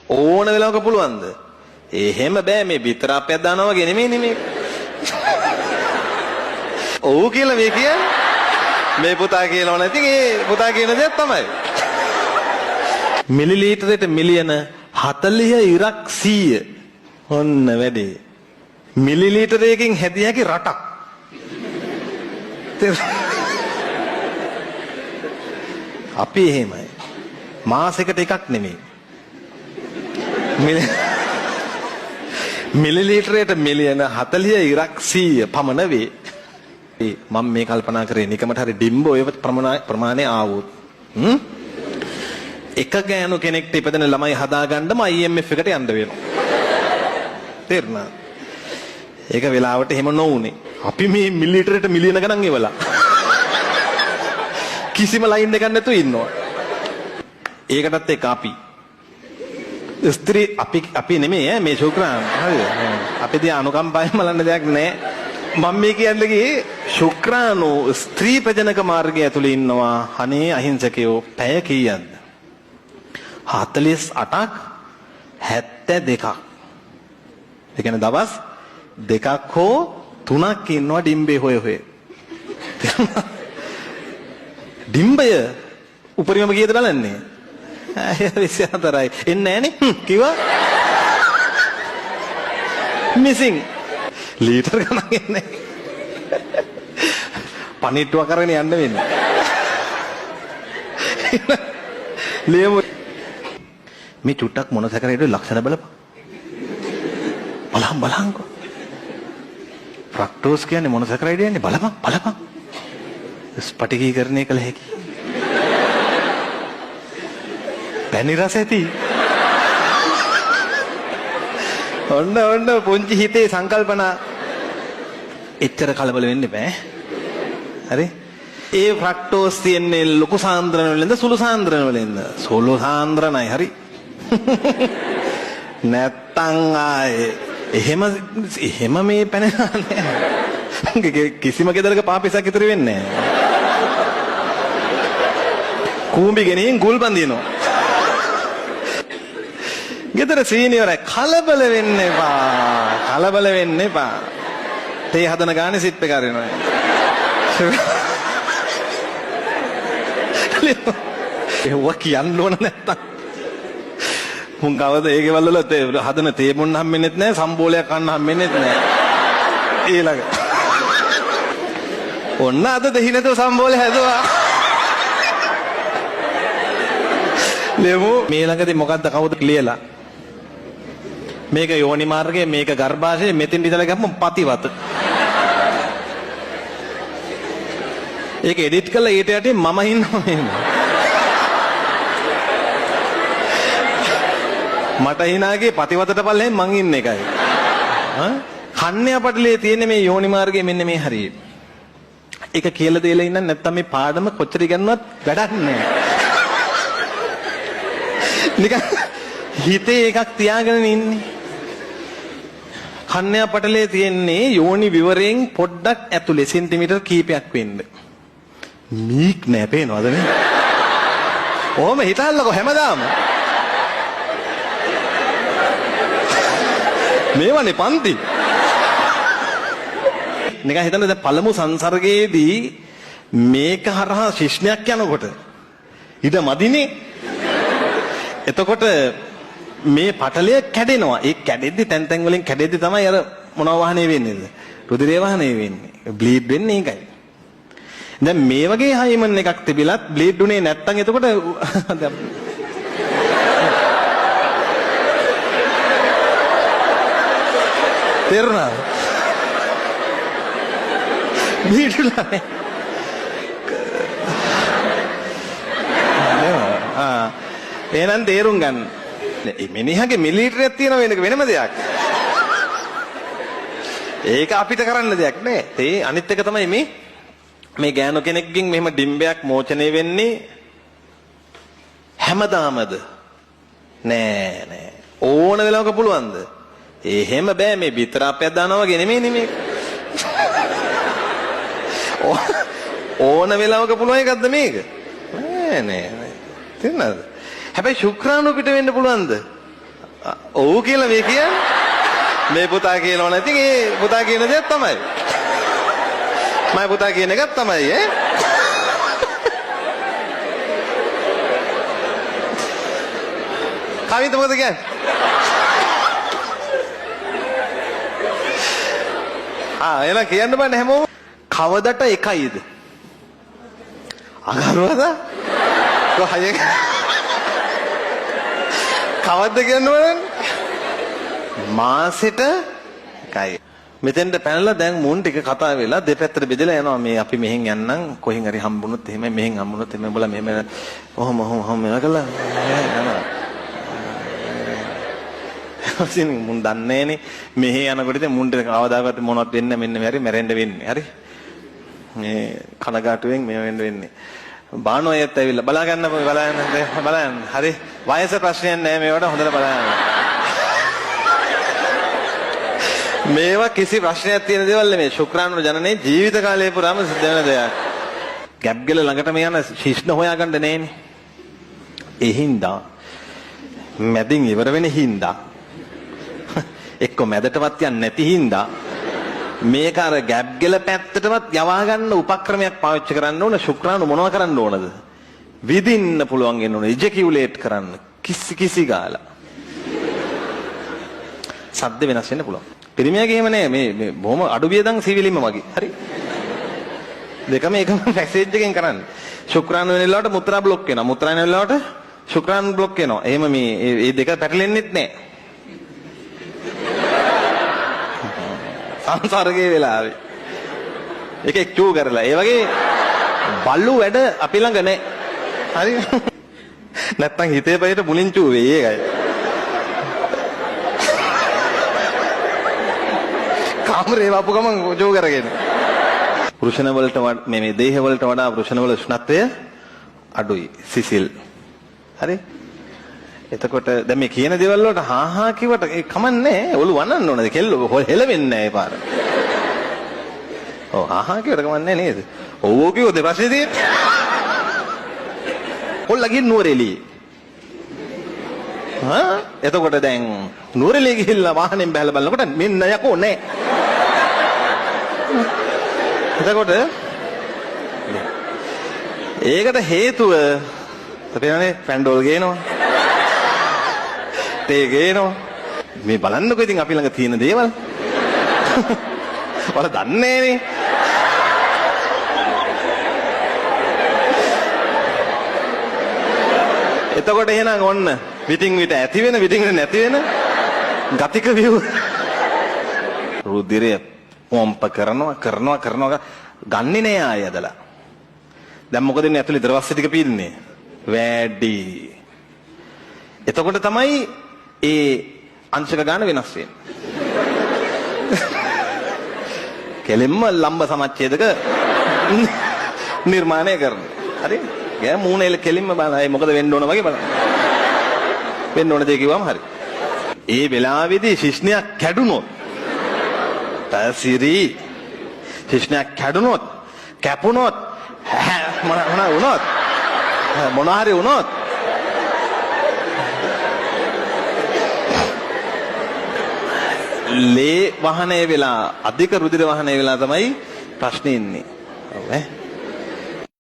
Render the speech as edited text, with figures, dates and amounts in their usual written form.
ඕන වෙලාවක පුළුවන්ද? එහෙම බෑ මේ විතරාපයක් දානවා වගේ නෙමෙයි මේ. ඔව් කියලා මේ කියන්නේ. මේ පුතා කියනවා නැති ඒ පුතා කියන දේ තමයි. මිලිලීටරයට මිලියන 40 ඉරක් 100. ඔන්න වැඩේ. මිලිලීටරයකින් හැදිය හැකි රටක්. අපි එහෙමයි. මාසෙකට එකක් නෙමෙයි. මිලිලීටරයට මිලියන 40 ඉරක් 100 පමණ වේ. මම මේ කල්පනා කරේ නිකමට හරි ඩිම්බ ඔය ප්‍රමාණය ආවොත් එක ගෑනු කෙනෙක්ට ඉපදෙන ළමයි හදාගන්නම IMF එකට යන්න වෙනවා. තේරුණා? ඒක වෙලාවට එහෙම නොවුනේ. අපි මේ මිලිලීටරයට මිලියන ගණන් එවලා කිසිම ලයින් එකක් නැතුව ඉන්නවා. ඒකටත් එක්ක ස්ත්‍රී අපි නෙමෙයි මේ ශුක්‍රාණු. හරිද? අපි දිහා අනුකම්පාවෙන් බලන්න දෙයක් නැහැ. මම මේ කියන්නේ ගියේ ශුක්‍රාණු ස්ත්‍රී ප්‍රජනක මාර්ගය ඇතුලේ ඉන්නවා. අනේ අහිංසකයෝ පැය කීයක්ද? 48ක් 72ක්. ඒ කියන්නේ දවස් දෙකක් හෝ තුනක් ඉන්නවා ඩිම්බේ හොය හොය. ඩිම්බය උපරිමම කීයද බලන්නේ? 24යි. එන්නේ නැහනේ කිව්වා. මිසින් ලීටර් ගණන් එන්නේ. පණිට්ටුව කරගෙන යන්න වෙන්නේ. ලියමු. මේ චුට්ටක් මොන සැකරේද ලක්ෂණ බලපන්. බලහන්කෝ. ෆ්‍රක්ටෝස් කියන්නේ මොන සැකරේද යන්නේ බලපන්. ස්පටිකීකරණය කළ හැකි. පැණි රස ඇති. ඔන්න පුංචි හිතේ සංකල්පනා එච්චර කලබල වෙන්න බෑ. හරි? ඒ ෆ්‍රක්ටෝස් තියෙන්නේ ලොකු සාන්ද්‍රණ වලින්ද සුළු සාන්ද්‍රණ වලින්ද? සුළු සාන්ද්‍රණයි. හරි. නැත්තම් ආයේ එහෙම මේ පැන කිසිම ගෙදරක පාපිසක් ඉතුරු වෙන්නේ නැහැ. කූඹි ගෙනින් ගුල් බඳිනවා. ගෙදර සීනියරයි කලබල වෙන්න එපා. තේ හදන ගානේ සිප් එක අරිනවා. ඒව කියන්න ඕන නැත්තම් මුන් කවද ඒ ගෙවල් වල හදන තේ බොන්න හම්බෙන්නෙත් නැහැ, සම්බෝලයක් කන්න හම්බෙන්නෙත් නැහැ. ඊළඟ ඔන්න අද දෙහි නැතුව සම්බෝලේ හැදුවා. ලෙමු මේ ළඟදී මොකද්ද කවුද ලියලා? මේක යෝනි මාර්ගයේ, මේක ගර්භාෂයේ, මෙතෙන් ඉඳලා ගමු පතිවත. ඒක එඩිට් කරලා ඊට යටින් මම ඉන්නවා මෙන්න. මට හිනාගේ පතිවතට පල්ලෙන් මං ඉන්න එකයි. කන්‍යා පටලේ තියෙන මේ යෝනි මාර්ගයේ මෙන්න මේ හරිය. ඒක කියලා දෙලා ඉන්න නැත්තම් මේ පාඩම කොච්චර ඉගෙනුවත් වැඩක් නැහැ. නිකන් හිතේ එකක් තියාගෙන ඉන්නේ. කන්‍යා පටලේ තියෙන්නේ යෝනි විවරයෙන් පොඩ්ඩක් ඇතුලේ සෙන්ටිමීටර් කීපයක් වෙන්න. මීක් නෑ පේනවද නේ? ඕම හිතන්නකො හැමදාම. මේවනේ පන්ති. නිකන් හිතන්න දැන් පළමු සංසර්ගයේදී මේක හරහා ශිෂ්ණයක් යනකොට ඊට මදිනේ. එතකොට මේ පටලය කැඩෙනවා. ඒ කැඩෙද්දි තැන් වලින් කැඩෙද්දි තමයි අර මොනවා වහනේ වෙන්නේ? රුධිරය වහනේ වෙන්නේ. බ්ලීඩ් වෙන්නේ ඒකයි. දැන් මේ වගේ හයිමන් එකක් තිබිලත් බ්ලීඩ් උනේ නැත්තම් එතකොට තේරුණාද? බ්ලීඩ්ලානේ. එහෙනම් තේරුම් ගන්න. මිනිහගේ මිලිලීටරයක් තියෙන වෙනම දෙයක්. ඒක අපිට කරන්න දෙයක් නෑ. ඒ අනිත් එක තමයි මේ ගෑනු කෙනෙක්ගෙන් මෙහෙම ඩිම්බයක් මෝචනය වෙන්නේ හැමදාමද? නෑ. ඕන වෙලාවක පුළුවන්ද? එහෙම බෑ මේ විතරාපයක් දානවා වගේ නෙමෙයි මේක. ඕන වෙලාවක පුළුවන් එකක්ද මේක? නෑ. තේරුණාද? හැබැයි ශුක්‍රාණු පිට වෙන්න පුළුවන්ද? ඔව් කියලා මේ කියන්නේ. මේ පුතා කියනවා නැති ඒ පුතා කියන දේ තමයි. මම පුතා කියන එකක් තමයි ඈ. කවිත මොකද කියන්නේ? එලා කියන්න බෑ හැමෝම කවදට එකයිද? අගරුවද? කොහේ කවද්ද කියන්න බලන්න. මාසෙට එකයි. මෙතෙන්ට පැනලා දැන් මුන් ටික කතා වෙලා දෙපැත්තට බෙදලා යනවා මේ අපි මෙහෙන් යන්නම් කොහෙන් හරි හම්බුනොත් එහෙමයි මෙහෙන් හම්බුනොත් එහෙම බලලා මෙහෙම ඔහොම කළා යනවා. ඉතින් මුන් දන්නේ නේ මෙහෙ යනකොට ඉතින් මුන්ට කවදාකවත් මොනවත් වෙන්නේ මෙන්න මෙහෙරි මැරෙන්න වෙන්නේ. හරි. මේ කනගාටුවෙන් මේ වෙන්නේ. බානෝ අයත් ඇවිල්ලා බලා බලන්න. හරි. වයස ප්‍රශ්නයක් නෑ මේවට හොඳට බලන්න. මේවා කිසි ප්‍රශ්නයක් තියෙන දේවල් නෙමෙයි. ශුක්‍රාණු ජනනේ ජීවිත කාලය පුරාම සිද්ධ වෙන දෙයක්. ගැප් ගල ළඟටම යන ශිෂ්ණ හොයාගන්න නෑනේ. ඒ හින්දා මැදින් ඉවර වෙන හින්දා එක්ක මැදටවත් යන්නේ නැති හින්දා මේක අර ගැප් ගල පැත්තටවත් යවා ගන්න උපක්‍රමයක් පාවිච්චි කරන්න ඕන. ශුක්‍රාණු මොනව කරන්න ඕනද? විදින්න පුළුවන් වෙන්න ඕන. ඉජකියුලේට් කරන්න. කිසි ගාලා. සද්ද වෙනස් වෙන්න පුළුවන්. පිරිමියාගේ එහෙම නෑ මේ බොහොම අඩු වියදම් සිවිලිම වගේ. හරි. දෙකම එකම පැසේජ් එකෙන් කරන්නේ. ශුක්‍රාණු වෙන වෙලාවට මුත්‍රා බ්ලොක් වෙනවා. මුත්‍රා වෙන වෙලාවට ශුක්‍රාණු බ්ලොක් වෙනවා. එහෙම මේ දෙක පැටලෙන්නෙත් නෑ. සංසර්ගයේ වෙලාවේ. එකෙක් චූ කරලා. ඒ වගේ බල්ලු වැඩ අපි ළඟ නෑ. හරි. නැත්තම් හිතේ පයට මුලින් චූ වෙයි ඒකයි. කාමරේ වපු ගමන් චූ කරගෙන. පුරුෂණ වලට මේ දේහ වලට වඩා පුරුෂණ වල උෂ්ණත්වය අඩුයි. සිසිල්. හරි. එතකොට දැන් මේ කියන දේවල් වලට හා කිව්වට ඒ කමන්නේ ඔලු වන්නන්න ඕනද කෙල්ල හෙලවෙන්නේ නැහැ ඒ පාර. ඔව් හා කිව්වට කමන්නේ නේද? ඔව් කිව්වොත් ප්‍රශ්නේ තියෙන්නේ. කොල්ලගේ නුවරඑළිය. එතකොට දැන් නුවරඑළිය ගිහිල්ලා වාහනෙන් බහලා බලනකොට මෙන්න යකෝ නැහැ. එතකොට ඒකට හේතුව තේරෙන්නේ පැන්ඩෝල් ගේනවා. තේ ගේනවා. මේ බලන්නකෝ ඉතින් අපි ළඟ තියෙන දේවල්. වල දන්නේ නේ. එතකොට එහෙනම් ඔන්න විтин විට ඇති වෙන විтин විට නැති වෙන ගතික විව රුධිරය පොම්ප කරනවා ගන්නේ නෑ ආය ඇදලා. දැන් මොකද ඉන්නේ ඇතුලේ ද්‍රවස්ස ටික පීන්නේ වැඩි. එතකොට තමයි ඒ අංශක ගාන වෙනස් වෙන්නේ. කෙලින්ම ලම්බ සමච්ඡේදක නිර්මාණය කරනවා. හරි? ගෑ මූණේල කෙලින්ම බලයි මොකද වෙන්න ඕන වගේ බලන්න. වෙන්න ඕන දේ කිව්වම හරි. ඒ වෙලාවේදී ශිෂ්ණයක් කැඩුනොත් තසිරි ශිෂ්ණයක් කැඩුනොත් කැපුනොත් මොන හරි වුණොත් ලේ වහනය වෙලා අධික රුධිර වහනය වෙලා තමයි ප්‍රශ්නේ ඉන්නේ. ඔව් ඈ